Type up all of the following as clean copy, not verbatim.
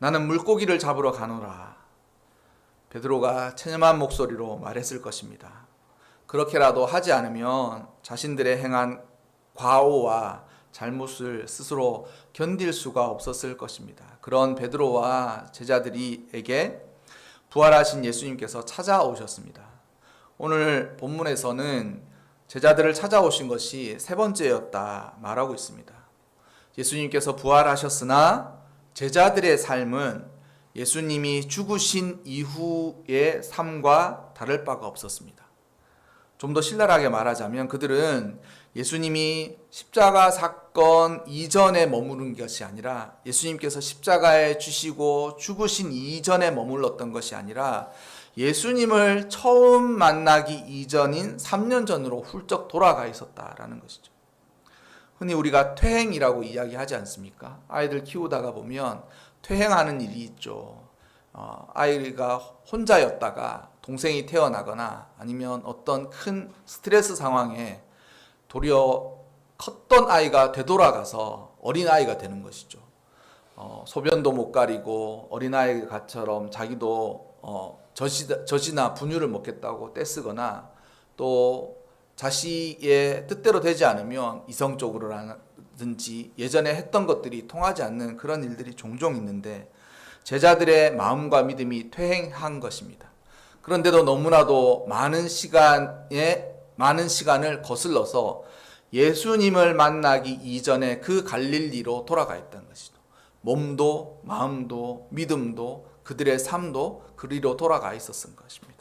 나는 물고기를 잡으러 가노라. 베드로가 체념한 목소리로 말했을 것입니다. 그렇게라도 하지 않으면 자신들의 행한 과오와 잘못을 스스로 견딜 수가 없었을 것입니다. 그런 베드로와 제자들에게 부활하신 예수님께서 찾아오셨습니다. 오늘 본문에서는 제자들을 찾아오신 것이 세 번째였다 말하고 있습니다. 예수님께서 부활하셨으나 제자들의 삶은 예수님이 죽으신 이후의 삶과 다를 바가 없었습니다. 좀 더 신랄하게 말하자면 그들은 예수님이 십자가 사건 이전에 머무른 것이 아니라 예수님께서 십자가에 주시고 죽으신 이전에 머물렀던 것이 아니라 예수님을 처음 만나기 이전인 3년 전으로 훌쩍 돌아가 있었다라는 것이죠. 흔히 우리가 퇴행이라고 이야기하지 않습니까? 아이들 키우다가 보면 퇴행하는 일이 있죠. 아이가 혼자였다가 동생이 태어나거나 아니면 어떤 큰 스트레스 상황에 도리어 컸던 아이가 되돌아가서 어린아이가 되는 것이죠. 소변도 못 가리고 어린아이처럼 자기도 젖이나 분유를 먹겠다고 떼쓰거나 또 자식의 뜻대로 되지 않으면 이성적으로라든지 예전에 했던 것들이 통하지 않는 그런 일들이 종종 있는데 제자들의 마음과 믿음이 퇴행한 것입니다. 그런데도 너무나도 많은 시간을 거슬러서 예수님을 만나기 이전에 그 갈릴리로 돌아가 있다는 것이죠. 몸도 마음도 믿음도 그들의 삶도 그리로 돌아가 있었던 것입니다.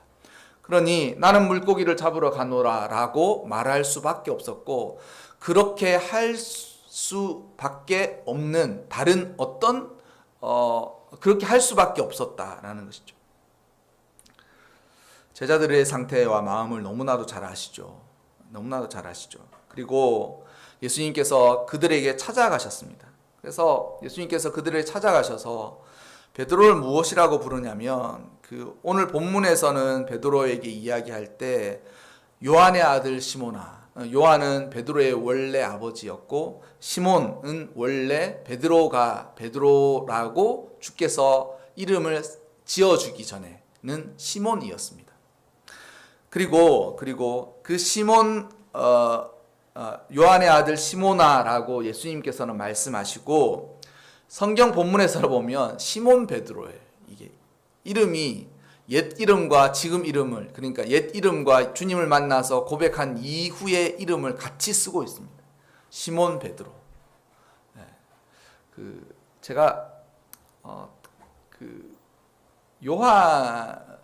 그러니 나는 물고기를 잡으러 가노라 라고 말할 수밖에 없었고 그렇게 할 수밖에 없는 다른 어떤 그렇게 할 수밖에 없었다라는 것이죠. 제자들의 상태와 마음을 너무나도 잘 아시죠. 너무나도 잘 아시죠. 그리고 예수님께서 그들에게 찾아가셨습니다. 그래서 예수님께서 그들을 찾아가셔서 베드로를 무엇이라고 부르냐면 오늘 본문에서는 베드로에게 이야기할 때 요한의 아들 시몬아, 요한은 베드로의 원래 아버지였고 시몬은 원래 베드로라고 주께서 이름을 지어주기 전에는 시몬이었습니다. 그리고 그 시몬 요한의 아들 시몬아라고 예수님께서는 말씀하시고 성경 본문에서 보면 시몬 베드로예요. 이게 이름이 옛 이름과 지금 이름을 그러니까 옛 이름과 주님을 만나서 고백한 이후의 이름을 같이 쓰고 있습니다. 시몬 베드로. 제가 요한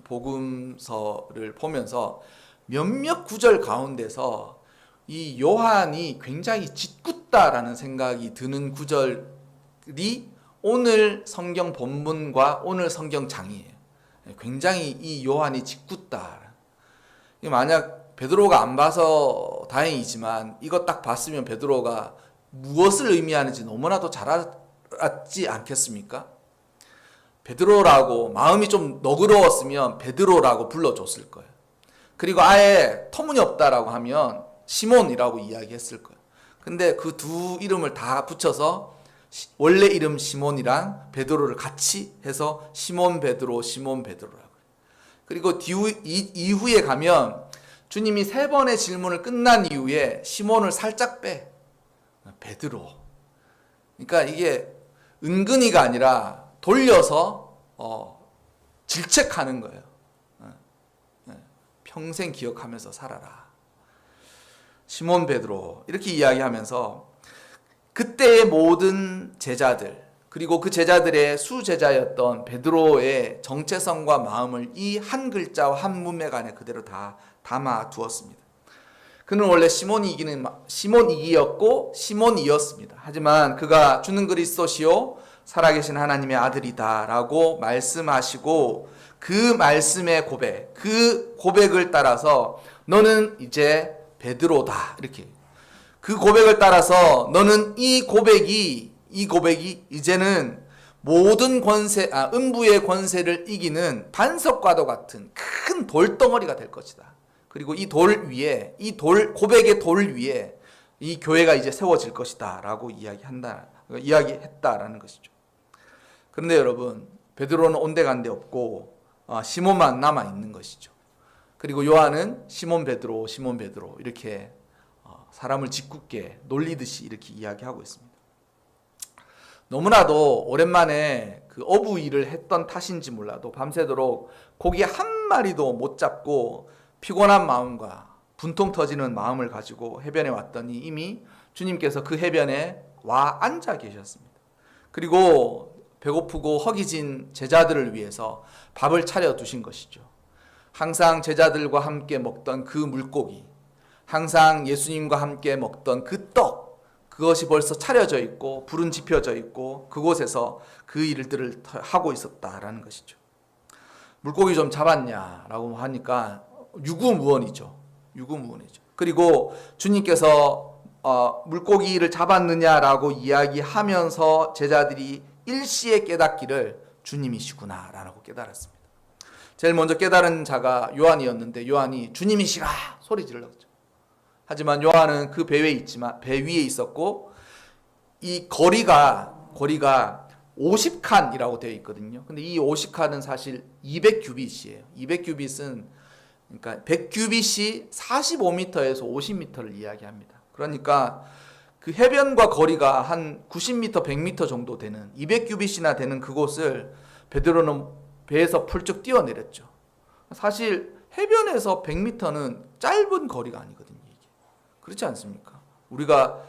복음서를 보면서 몇몇 구절 가운데서 이 요한이 굉장히 짓궂다라는 생각이 드는 구절이 오늘 성경 본문과 오늘 성경 장이에요. 굉장히 이 요한이 짓궂다. 만약 베드로가 안 봐서 다행이지만 이거 딱 봤으면 베드로가 무엇을 의미하는지 너무나도 잘 알았지 않겠습니까? 베드로라고 마음이 좀 너그러웠으면 베드로라고 불러줬을 거예요. 그리고 아예 터무니없다라고 하면 시몬이라고 이야기했을 거예요. 근데 그 두 이름을 다 붙여서 원래 이름 시몬이랑 베드로를 같이 해서 시몬 베드로라고. 그리고 이후에 가면 주님이 3번의 질문을 끝난 이후에 시몬을 살짝 빼. 베드로. 그러니까 이게 은근히가 아니라 돌려서 질책하는 거예요. 평생 기억하면서 살아라. 시몬 베드로 이렇게 이야기하면서 그때의 모든 제자들 그리고 그 제자들의 수제자였던 베드로의 정체성과 마음을 이 한 글자와 한 문맥 안에 그대로 다 담아 두었습니다. 그는 원래 시몬이었고 시몬이었습니다. 하지만 그가 주는 그리스도시요 살아계신 하나님의 아들이다 라고 말씀하시고 그 말씀의 고백, 그 고백을 따라서 너는 이제 베드로다 이렇게 그 고백을 따라서 너는 이 고백이 이제는 모든 권세, 음부의 권세를 이기는 반석과도 같은 큰 돌덩어리가 될 것이다. 그리고 이 돌 위에, 고백의 돌 위에 이 교회가 이제 세워질 것이다 라고 이야기했다라는 것이죠. 그런데 여러분, 베드로는 온데간데 없고 시몬만 남아 있는 것이죠. 그리고 요한은 시몬 베드로 이렇게 사람을 짓궂게 놀리듯이 이렇게 이야기하고 있습니다. 너무나도 오랜만에 그 어부 일을 했던 탓인지 몰라도 밤새도록 고기 한 마리도 못 잡고 피곤한 마음과 분통 터지는 마음을 가지고 해변에 왔더니 이미 주님께서 그 해변에 와 앉아 계셨습니다. 그리고 배고프고 허기진 제자들을 위해서 밥을 차려 두신 것이죠. 항상 제자들과 함께 먹던 그 물고기, 항상 예수님과 함께 먹던 그 떡, 그것이 벌써 차려져 있고 불은 지펴져 있고 그곳에서 그 일들을 하고 있었다라는 것이죠. 물고기 좀 잡았냐라고 하니까 유구무원이죠. 그리고 주님께서 물고기를 잡았느냐라고 이야기하면서 제자들이 일시에 깨닫기를 주님이시구나라고 깨달았습니다. 제일 먼저 깨달은 자가 요한이었는데 요한이 주님이시라 소리 질렀죠. 하지만 요한은 그 배 위에 있었고 이 거리가 50칸이라고 되어 있거든요. 근데 이 50칸은 사실 200규빗이에요. 200규빗은 그러니까 100규빗이 45m에서 50m를 이야기합니다. 그러니까 그 해변과 거리가 한 90m, 100m 정도 되는 200규빗이나 되는 그곳을 베드로는 배에서 펄쩍 뛰어내렸죠. 사실 해변에서 100m는 짧은 거리가 아니거든요. 이게. 그렇지 않습니까? 우리가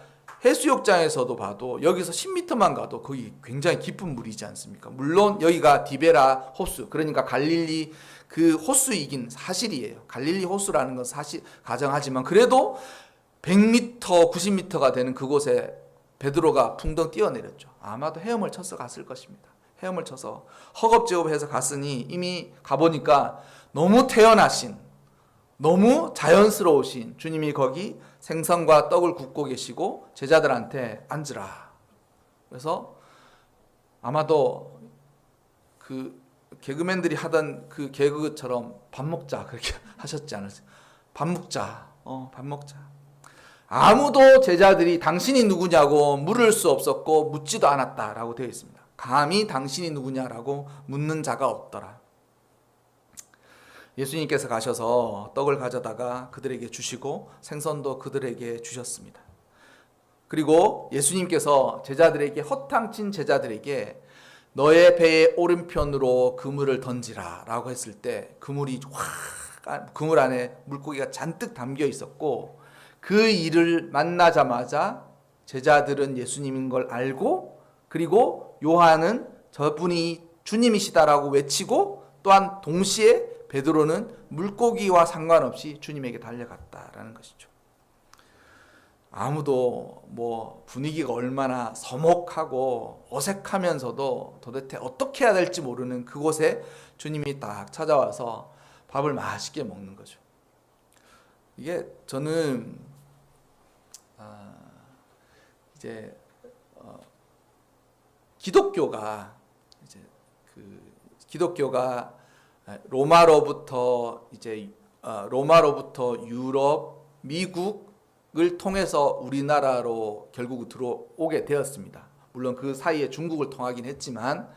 해수욕장에서도 봐도 여기서 10m만 가도 거기 굉장히 깊은 물이지 않습니까? 물론 여기가 디베라 호수, 그러니까 갈릴리 그 호수이긴 사실이에요. 갈릴리 호수라는 건 사실 가정하지만 그래도 100m, 90m가 되는 그곳에 베드로가 풍덩 뛰어내렸죠. 아마도 헤엄을 쳐서 갔을 것입니다. 헤엄을 쳐서 허겁지겁해서 갔으니 이미 가보니까 너무 태연하신, 너무 자연스러우신 주님이 거기 생선과 떡을 굽고 계시고 제자들한테 앉으라. 그래서 아마도 그 개그맨들이 하던 그 개그처럼 밥 먹자 그렇게 하셨지 않으세요? 밥 먹자. 밥 먹자. 아무도 제자들이 당신이 누구냐고 물을 수 없었고 묻지도 않았다라고 되어 있습니다. 감히 당신이 누구냐라고 묻는 자가 없더라. 예수님께서 가셔서 떡을 가져다가 그들에게 주시고 생선도 그들에게 주셨습니다. 그리고 예수님께서 제자들에게 허탕친 제자들에게 너의 배의 오른편으로 그물을 던지라 라고 했을 때 그물이 그물 안에 물고기가 잔뜩 담겨 있었고 그 일을 만나자마자 제자들은 예수님인 걸 알고 그리고 요한은 저분이 주님이시다라고 외치고 또한 동시에 베드로는 물고기와 상관없이 주님에게 달려갔다라는 것이죠. 아무도 뭐 분위기가 얼마나 서먹하고 어색하면서도 도대체 어떻게 해야 될지 모르는 그곳에 주님이 딱 찾아와서 밥을 맛있게 먹는 거죠. 이게 저는 이제 기독교가 로마로부터 유럽, 미국을 통해서 우리나라로 결국 들어오게 되었습니다. 물론 그 사이에 중국을 통하긴 했지만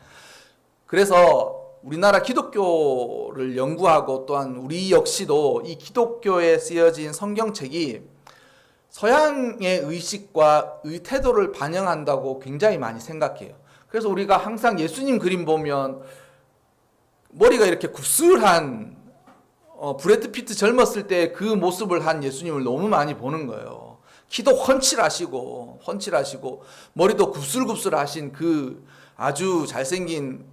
그래서 우리나라 기독교를 연구하고 또한 우리 역시도 이 기독교에 쓰여진 성경책이 서양의 의식과 태도를 반영한다고 굉장히 많이 생각해요. 그래서 우리가 항상 예수님 그림 보면 머리가 이렇게 굽슬한 브래드 피트 젊었을 때 그 모습을 한 예수님을 너무 많이 보는 거예요. 키도 훤칠하시고 머리도 굽슬굽슬하신 그 아주 잘생긴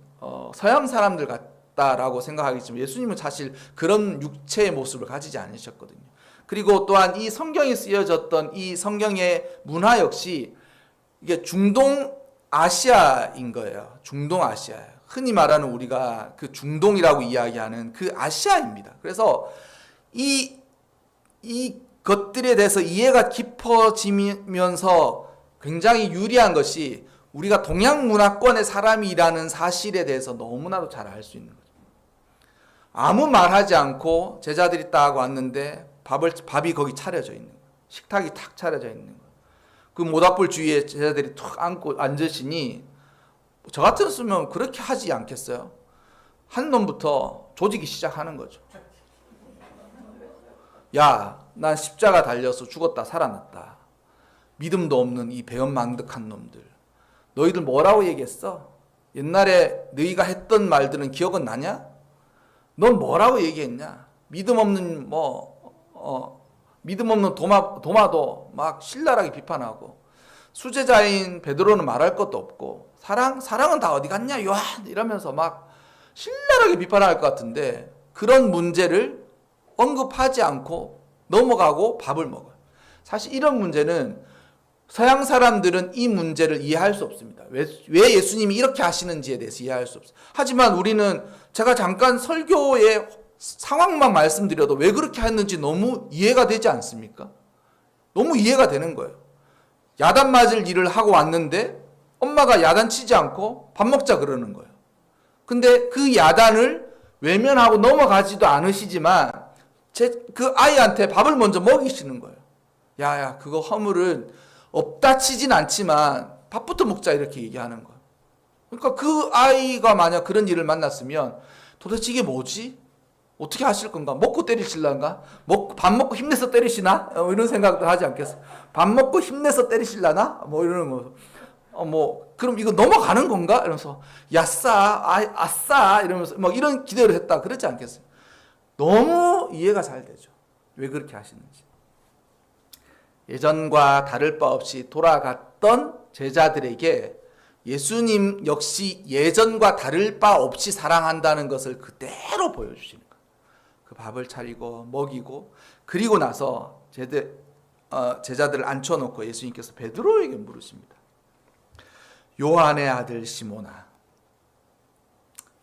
서양 사람들 같다라고 생각하겠지만 예수님은 사실 그런 육체의 모습을 가지지 않으셨거든요. 그리고 또한 이 성경이 쓰여졌던 이 성경의 문화 역시 이게 중동 아시아인 거예요. 중동 아시아예요. 흔히 말하는 우리가 그 중동이라고 이야기하는 그 아시아입니다. 그래서 이 것들에 대해서 이해가 깊어지면서 굉장히 유리한 것이 우리가 동양 문화권의 사람이라는 사실에 대해서 너무나도 잘 알 수 있는 거죠. 아무 말하지 않고 제자들이 딱 왔는데 밥이 거기 차려져 있는 거예요. 식탁이 탁 차려져 있는 거예요. 그 모닥불 주위에 제자들이 툭 앉고 앉으시니 저 같았으면 그렇게 하지 않겠어요? 한 놈부터 조지기 시작하는 거죠. 야, 난 십자가 달려서 죽었다 살아났다. 믿음도 없는 이 배은망덕한 놈들. 너희들 뭐라고 얘기했어? 옛날에 너희가 했던 말들은 기억은 나냐? 넌 뭐라고 얘기했냐? 믿음 없는 도마도 막 신랄하게 비판하고, 수제자인 베드로는 말할 것도 없고, 사랑은 다 어디 갔냐? 요한 이러면서 막 신랄하게 비판할 것 같은데, 그런 문제를 언급하지 않고 넘어가고 밥을 먹어요. 사실 이런 문제는 서양 사람들은 이 문제를 이해할 수 없습니다. 왜 예수님이 이렇게 하시는지에 대해서 이해할 수 없어요. 하지만 우리는 제가 잠깐 설교의 상황만 말씀드려도 왜 그렇게 했는지 너무 이해가 되지 않습니까? 너무 이해가 되는 거예요. 야단 맞을 일을 하고 왔는데 엄마가 야단 치지 않고 밥 먹자 그러는 거예요. 근데 그 야단을 외면하고 넘어가지도 않으시지만 그 아이한테 밥을 먼저 먹이시는 거예요. 야야, 그거 허물은 없다 치진 않지만 밥부터 먹자 이렇게 얘기하는 거예요. 그러니까 그 아이가 만약 그런 일을 만났으면 도대체 이게 뭐지? 어떻게 하실 건가? 먹고 때리실란가? 밥 먹고 힘내서 때리시나? 이런 생각도 하지 않겠어요? 밥 먹고 힘내서 때리실라나? 이러는 거. 그럼 이거 넘어가는 건가? 이러면서 아싸 이러면서 이런 기대를 했다 그러지 않겠어요? 너무 이해가 잘 되죠. 왜 그렇게 하시는지. 예전과 다를 바 없이 돌아갔던 제자들에게 예수님 역시 예전과 다를 바 없이 사랑한다는 것을 그대로 보여주시는 거예요. 그 밥을 차리고 먹이고, 그리고 나서 제자들을 앉혀놓고 예수님께서 베드로에게 물으십니다. 요한의 아들 시몬아.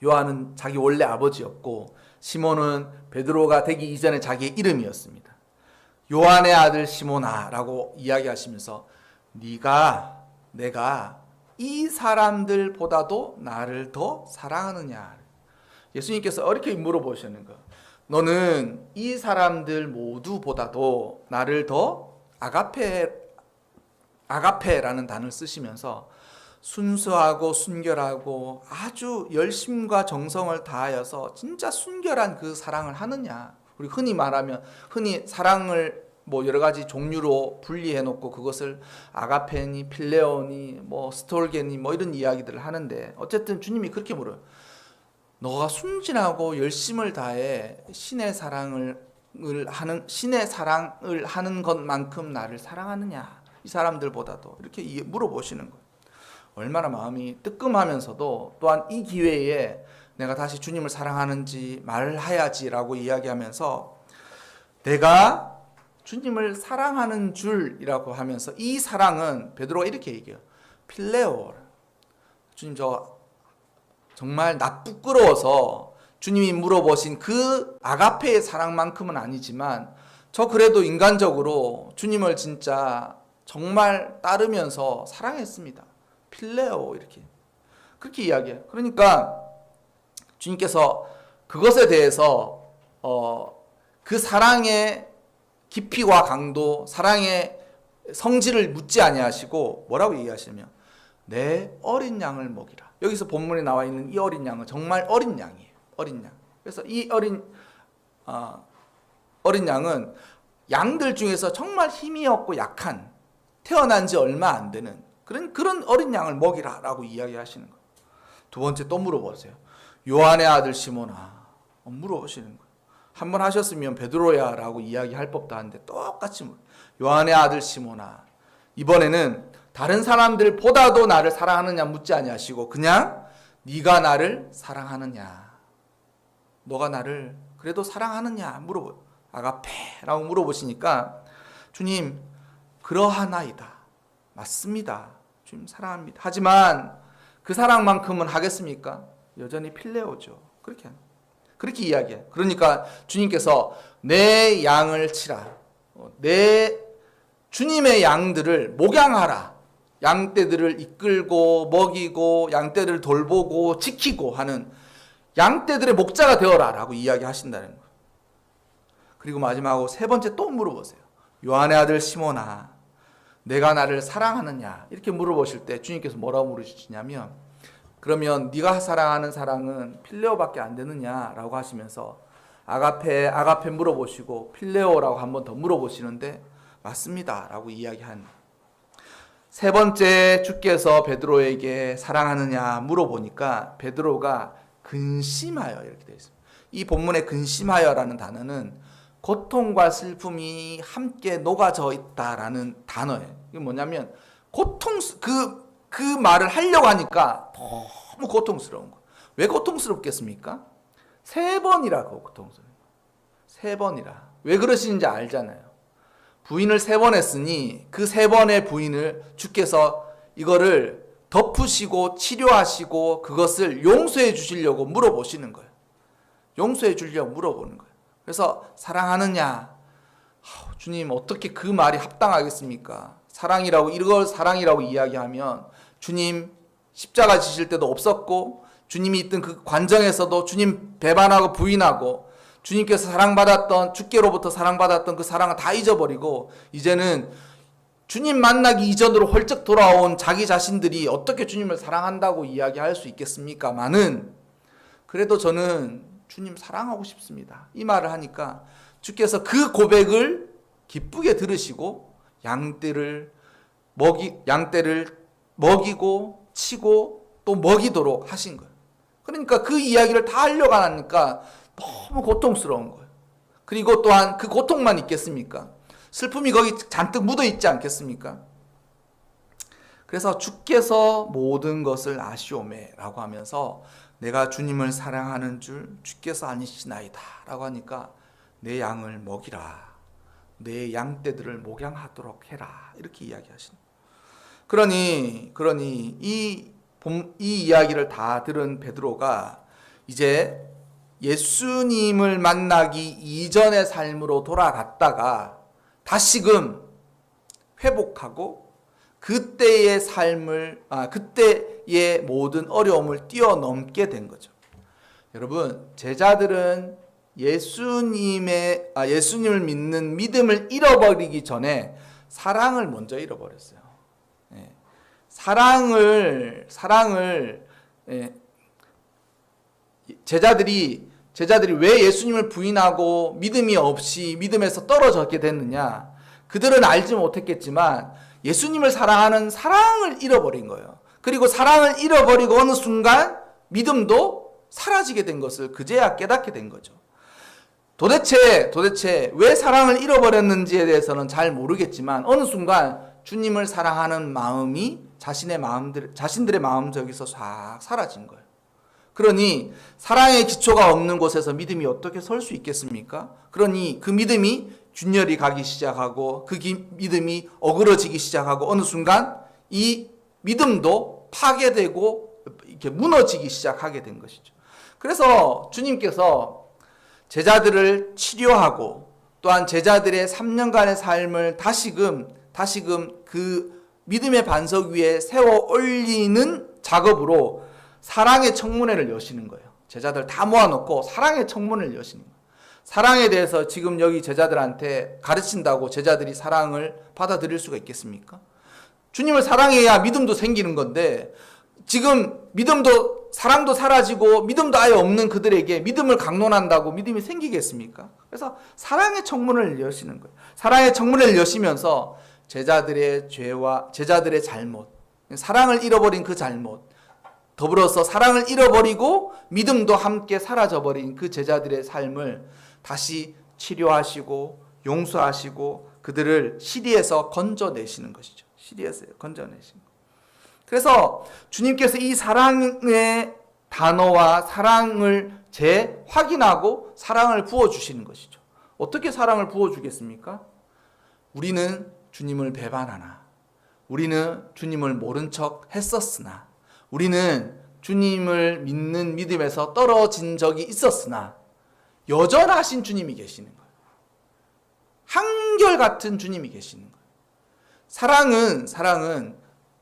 요한은 자기 원래 아버지였고 시몬은 베드로가 되기 이전에 자기의 이름이었습니다. 요한의 아들 시몬아 라고 이야기하시면서 내가 이 사람들보다도 나를 더 사랑하느냐. 예수님께서 이렇게 물어보시는 거예요. 너는 이 사람들 모두보다도 나를 더 아가페라는 단어를 쓰시면서 순수하고 순결하고 아주 열심과 정성을 다하여서 진짜 순결한 그 사랑을 하느냐. 우리 흔히 사랑을 여러 가지 종류로 분리해 놓고 그것을 아가페니, 필레오니, 스톨게니 이런 이야기들을 하는데, 어쨌든 주님이 그렇게 물어요. 너가 순진하고 열심을 다해 신의 사랑을 하는 것만큼 나를 사랑하느냐? 이 사람들보다도 이렇게 물어보시는 거예요. 얼마나 마음이 뜨끔하면서도 또한 이 기회에 내가 다시 주님을 사랑하는지 말해야지라고 이야기하면서 내가 주님을 사랑하는 줄이라고 하면서, 이 사랑은 베드로가 이렇게 얘기해요. 필레오. 주님, 저 정말 부끄러워서 주님이 물어보신 그 아가페의 사랑만큼은 아니지만 저 그래도 인간적으로 주님을 진짜 정말 따르면서 사랑했습니다. 필레오. 그렇게 이야기해요. 그러니까 주님께서 그것에 대해서 그 사랑의 깊이와 강도, 사랑의 성질을 묻지 아니하시고 뭐라고 얘기하시냐면 내 어린 양을 먹이라. 여기서 본문에 나와 있는 이 어린 양은 정말 어린 양이에요. 어린 양. 그래서 이 어린 양은 양들 중에서 정말 힘이 없고 약한, 태어난 지 얼마 안 되는 그런 어린 양을 먹이라라고 이야기하시는 거예요. 두 번째 또 물어보세요. 요한의 아들 시몬아. 물어보시는 거예요. 한 번 하셨으면 베드로야라고 이야기할 법도 한데 똑같이 요한의 아들 시몬아. 이번에는 다른 사람들보다도 나를 사랑하느냐 묻지 아니하시고 그냥 네가 나를 사랑하느냐, 너가 나를 그래도 사랑하느냐 아가페라고 물어보시니까 주님 그러하나이다. 맞습니다. 주님 사랑합니다. 하지만 그 사랑만큼은 하겠습니까? 여전히 필레오죠. 그렇게 이야기해요. 그러니까 주님께서 내 양을 치라. 내 주님의 양들을 목양하라. 양떼들을 이끌고 먹이고 양떼들을 돌보고 지키고 하는 양떼들의 목자가 되어라 라고 이야기하신다는 거예요. 그리고 마지막으로 세 번째 또 물어보세요. 요한의 아들 시몬아, 내가 나를 사랑하느냐? 이렇게 물어보실 때 주님께서 뭐라고 물으시냐면 그러면 네가 사랑하는 사랑은 필레오밖에 안 되느냐라고 하시면서 아가페 물어보시고 필레오라고 한 번 더 물어보시는데 맞습니다라고 이야기한. 세 번째 주께서 베드로에게 사랑하느냐 물어보니까 베드로가 근심하여 이렇게 되어 있습니다. 이 본문에 근심하여라는 단어는 고통과 슬픔이 함께 녹아져 있다라는 단어예요. 이게 뭐냐면 그 말을 하려고 하니까 너무 고통스러운 거예요. 왜 고통스럽겠습니까? 3번이라고 고통스러워요. 3번이라. 왜 그러시는지 알잖아요. 부인을 3번 했으니 그 3번의 부인을 주께서 이거를 덮으시고 치료하시고 그것을 용서해 주시려고 물어보시는 거예요. 용서해 주려고 물어보는 거예요. 그래서 사랑하느냐? 주님 어떻게 그 말이 합당하겠습니까? 이걸 사랑이라고 이야기하면 주님 십자가 지실 때도 없었고 주님이 있던 그 관정에서도 주님 배반하고 부인하고 주님께서 주께로부터 사랑받았던 그 사랑을 다 잊어버리고 이제는 주님 만나기 이전으로 헐쩍 돌아온 자기 자신들이 어떻게 주님을 사랑한다고 이야기할 수 있겠습니까마는 그래도 저는 주님 사랑하고 싶습니다. 이 말을 하니까 주께서 그 고백을 기쁘게 들으시고 양떼를 먹이고 치고 또 먹이도록 하신 거예요. 그러니까 그 이야기를 다 하려고 하니까 너무 고통스러운 거예요. 그리고 또한 그 고통만 있겠습니까? 슬픔이 거기 잔뜩 묻어 있지 않겠습니까? 그래서 주께서 모든 것을 아시오매라고 하면서 내가 주님을 사랑하는 줄 주께서 아니시나이다 라고 하니까 내 양을 먹이라. 내 양떼들을 목양하도록 해라. 이렇게 이야기하시는 거예요. 그러니 이 이야기를 다 들은 베드로가 이제 예수님을 만나기 이전의 삶으로 돌아갔다가 다시금 회복하고 그때의 모든 어려움을 뛰어넘게 된 거죠. 여러분, 제자들은 예수님을 믿는 믿음을 잃어버리기 전에 사랑을 먼저 잃어버렸어요. 사랑을 제자들이 왜 예수님을 부인하고 믿음이 없이 믿음에서 떨어졌게 됐느냐? 그들은 알지 못했겠지만 예수님을 사랑하는 사랑을 잃어버린 거예요. 그리고 사랑을 잃어버리고 어느 순간 믿음도 사라지게 된 것을 그제야 깨닫게 된 거죠. 도대체 왜 사랑을 잃어버렸는지에 대해서는 잘 모르겠지만 어느 순간 주님을 사랑하는 마음이 자신들의 마음 속에서 싹 사라진 거예요. 그러니 사랑의 기초가 없는 곳에서 믿음이 어떻게 설 수 있겠습니까? 그러니 그 믿음이 균열이 가기 시작하고 그 믿음이 어그러지기 시작하고 어느 순간 이 믿음도 파괴되고 이렇게 무너지기 시작하게 된 것이죠. 그래서 주님께서 제자들을 치료하고 또한 제자들의 3년간의 삶을 다시금 그 믿음의 반석 위에 세워 올리는 작업으로 사랑의 청문회를 여시는 거예요. 제자들 다 모아놓고 사랑의 청문회를 여시는 거예요. 사랑에 대해서 지금 여기 제자들한테 가르친다고 제자들이 사랑을 받아들일 수가 있겠습니까? 주님을 사랑해야 믿음도 생기는 건데 지금 사랑도 사라지고 믿음도 아예 없는 그들에게 믿음을 강론한다고 믿음이 생기겠습니까? 그래서 사랑의 청문회를 여시는 거예요. 사랑의 청문회를 여시면서 제자들의 죄와 제자들의 잘못, 사랑을 잃어버린 그 잘못, 더불어서 사랑을 잃어버리고 믿음도 함께 사라져버린 그 제자들의 삶을 다시 치료하시고 용서하시고 그들을 시리에서 건져내시는 것이죠. 시리에서 건져내시는 것. 그래서 주님께서 이 사랑의 단어와 사랑을 재확인하고 사랑을 부어주시는 것이죠. 어떻게 사랑을 부어주겠습니까? 우리는 주님을 배반하나, 우리는 주님을 모른 척 했었으나, 우리는 주님을 믿는 믿음에서 떨어진 적이 있었으나 여전하신 주님이 계시는 거예요. 한결같은 주님이 계시는 거예요. 사랑은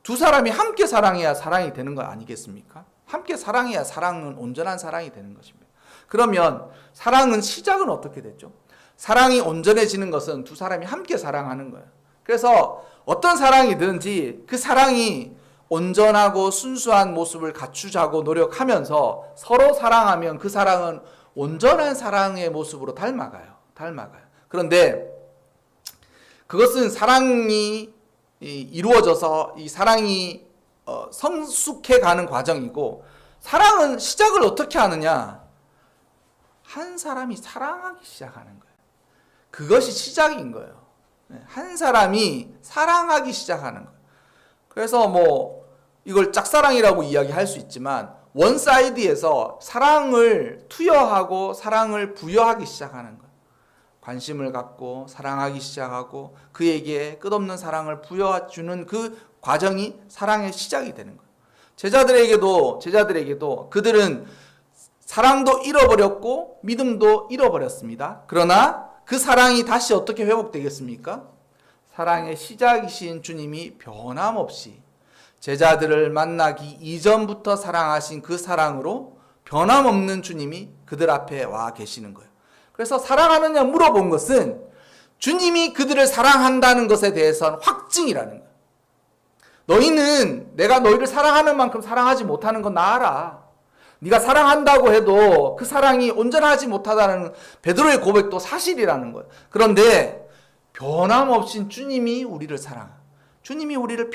두 사람이 함께 사랑해야 사랑이 되는 거 아니겠습니까? 함께 사랑해야 사랑은 온전한 사랑이 되는 것입니다. 그러면 사랑은 시작은 어떻게 됐죠? 사랑이 온전해지는 것은 두 사람이 함께 사랑하는 거예요. 그래서 어떤 사랑이든지 그 사랑이 온전하고 순수한 모습을 갖추자고 노력하면서 서로 사랑하면 그 사랑은 온전한 사랑의 모습으로 닮아가요. 그런데 그것은 사랑이 이루어져서 이 사랑이 성숙해 가는 과정이고, 사랑은 시작을 어떻게 하느냐? 한 사람이 사랑하기 시작하는 거예요. 그것이 시작인 거예요. 한 사람이 사랑하기 시작하는 거예요. 그래서 뭐 이걸 짝사랑이라고 이야기할 수 있지만, 원사이드에서 사랑을 투여하고 사랑을 부여하기 시작하는 거예요. 관심을 갖고 사랑하기 시작하고 그에게 끝없는 사랑을 부여주는 그 과정이 사랑의 시작이 되는 거예요. 제자들에게도 그들은 사랑도 잃어버렸고 믿음도 잃어버렸습니다. 그러나 그 사랑이 다시 어떻게 회복되겠습니까? 사랑의 시작이신 주님이 변함없이 제자들을 만나기 이전부터 사랑하신 그 사랑으로 변함없는 주님이 그들 앞에 와 계시는 거예요. 그래서 사랑하느냐 물어본 것은 주님이 그들을 사랑한다는 것에 대해서는 확증이라는 거예요. 너희는 내가 너희를 사랑하는 만큼 사랑하지 못하는 건 나 알아. 네가 사랑한다고 해도 그 사랑이 온전하지 못하다는 베드로의 고백도 사실이라는 거예요. 그런데 변함없이 주님이 우리를 주님이 우리를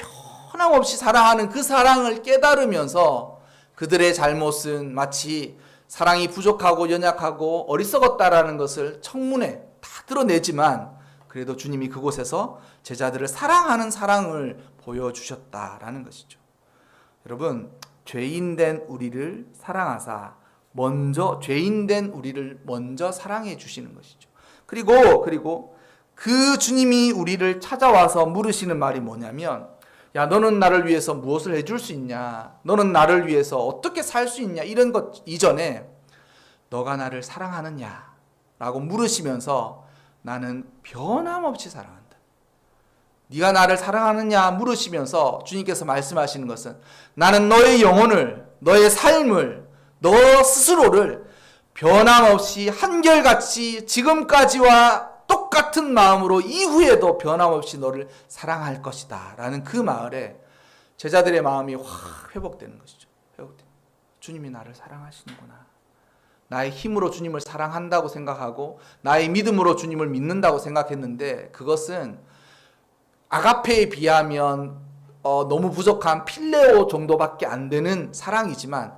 변함없이 사랑하는 그 사랑을 깨달으면서 그들의 잘못은 마치 사랑이 부족하고 연약하고 어리석었다라는 것을 청문회 다 드러내지만, 그래도 주님이 그곳에서 제자들을 사랑하는 사랑을 보여주셨다라는 것이죠. 여러분, 죄인된 우리를 사랑하사 죄인된 우리를 먼저 사랑해 주시는 것이죠. 그리고 그 주님이 우리를 찾아와서 물으시는 말이 뭐냐면, 야, 너는 나를 위해서 무엇을 해줄 수 있냐? 너는 나를 위해서 어떻게 살 수 있냐? 이런 것 이전에 너가 나를 사랑하느냐? 라고 물으시면서 나는 변함없이 사랑한다. 네가 나를 사랑하느냐 물으시면서 주님께서 말씀하시는 것은, 나는 너의 영혼을, 너의 삶을, 너 스스로를 변함없이 한결같이 지금까지와 똑같은 마음으로 이후에도 변함없이 너를 사랑할 것이다 라는 그 말에 제자들의 마음이 확 회복되는 것이죠. 주님이 나를 사랑하시는구나. 나의 힘으로 주님을 사랑한다고 생각하고 나의 믿음으로 주님을 믿는다고 생각했는데, 그것은 아가페에 비하면 너무 부족한 필레오 정도밖에 안 되는 사랑이지만,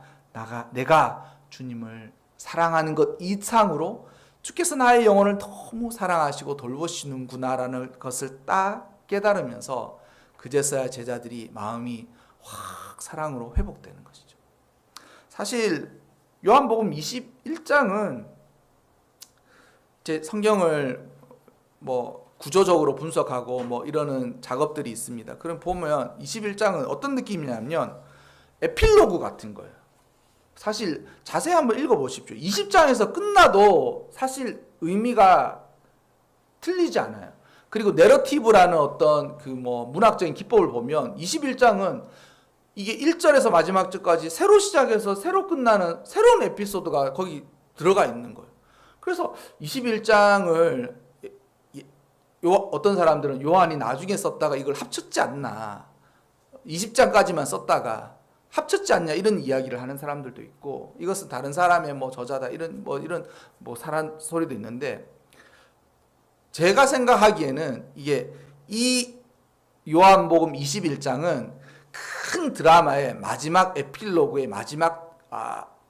내가 주님을 사랑하는 것 이상으로 주께서 나의 영혼을 너무 사랑하시고 돌보시는구나라는 것을 딱 깨달으면서 그제서야 제자들이 마음이 확 사랑으로 회복되는 것이죠. 사실 요한복음 21장은 이제 성경을 뭐 구조적으로 분석하고 뭐 이러는 작업들이 있습니다. 그럼 보면 21장은 어떤 느낌이냐면 에필로그 같은 거예요. 사실 자세히 한번 읽어보십시오. 20장에서 끝나도 사실 의미가 틀리지 않아요. 그리고 내러티브라는 어떤 그 뭐 문학적인 기법을 보면 21장은 이게 1절에서 마지막 절까지 새로 시작해서 새로 끝나는 새로운 에피소드가 거기 들어가 있는 거예요. 그래서 21장을 어떤 사람들은 요한이 나중에 썼다가 이걸 합쳤지 않나, 20장까지만 썼다가 합쳤지 않냐 이런 이야기를 하는 사람들도 있고, 이것은 다른 사람의 뭐 저자다 이런 사람 소리도 있는데, 제가 생각하기에는 이 요한복음 21장은 큰 드라마의 마지막 에필로그의 마지막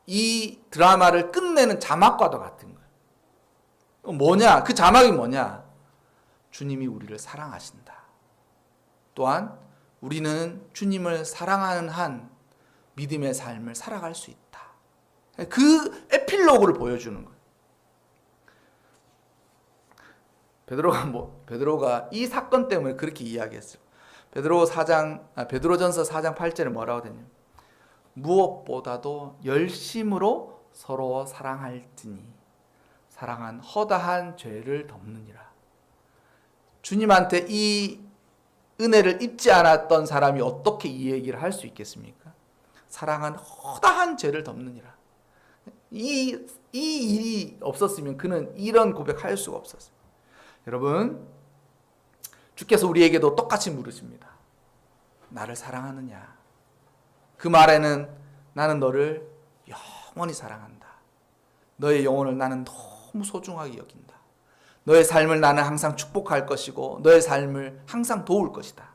이 드라마를 끝내는 자막과도 같은 거예요. 뭐냐? 그 자막이 뭐냐? 주님이 우리를 사랑하신다. 또한 우리는 주님을 사랑하는 한 믿음의 삶을 살아갈 수 있다. 그 에필로그를 보여주는 거예요. 베드로가 이 사건 때문에 그렇게 이야기했어요. 베드로전서 4장 8절에 뭐라고 되냐? 무엇보다도 열심으로 서로 사랑할지니 사랑한 허다한 죄를 덮느니라. 주님한테 이 은혜를 입지 않았던 사람이 어떻게 이 얘기를 할 수 있겠습니까? 사랑한 허다한 죄를 덮느니라. 이 일이 없었으면 그는 이런 고백할 수가 없었어요. 여러분, 주께서 우리에게도 똑같이 물으십니다. 나를 사랑하느냐? 그 말에는 나는 너를 영원히 사랑한다. 너의 영혼을 나는 너무 소중하게 여긴다. 너의 삶을 나는 항상 축복할 것이고 너의 삶을 항상 도울 것이다.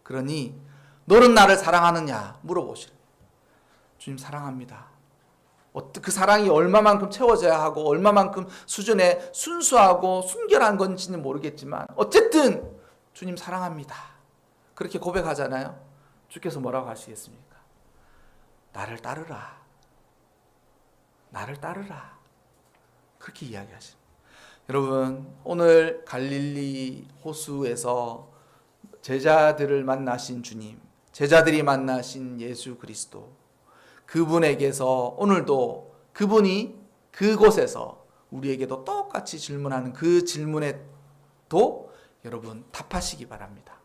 그러니 너는 나를 사랑하느냐 물어보시래. 주님 사랑합니다. 그 사랑이 얼마만큼 채워져야 하고 얼마만큼 수준에 순수하고 순결한 건지는 모르겠지만 어쨌든 주님 사랑합니다. 그렇게 고백하잖아요. 주께서 뭐라고 하시겠습니까? 나를 따르라. 나를 따르라. 그렇게 이야기하십니다. 여러분, 오늘 갈릴리 호수에서 제자들을 만나신 주님, 제자들이 만나신 예수 그리스도, 그분에게서 오늘도 그분이 그곳에서 우리에게도 똑같이 질문하는 그 질문에도 여러분 답하시기 바랍니다.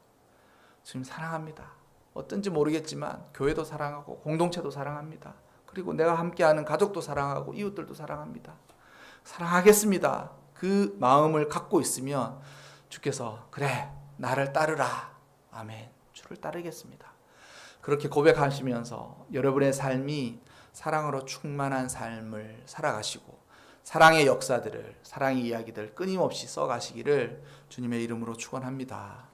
주님 사랑합니다. 어떤지 모르겠지만 교회도 사랑하고 공동체도 사랑합니다. 그리고 내가 함께하는 가족도 사랑하고 이웃들도 사랑합니다. 사랑하겠습니다. 그 마음을 갖고 있으면 주께서 그래 나를 따르라. 아멘. 주를 따르겠습니다. 그렇게 고백하시면서 여러분의 삶이 사랑으로 충만한 삶을 살아가시고 사랑의 역사들을, 사랑의 이야기들 끊임없이 써가시기를 주님의 이름으로 축원합니다.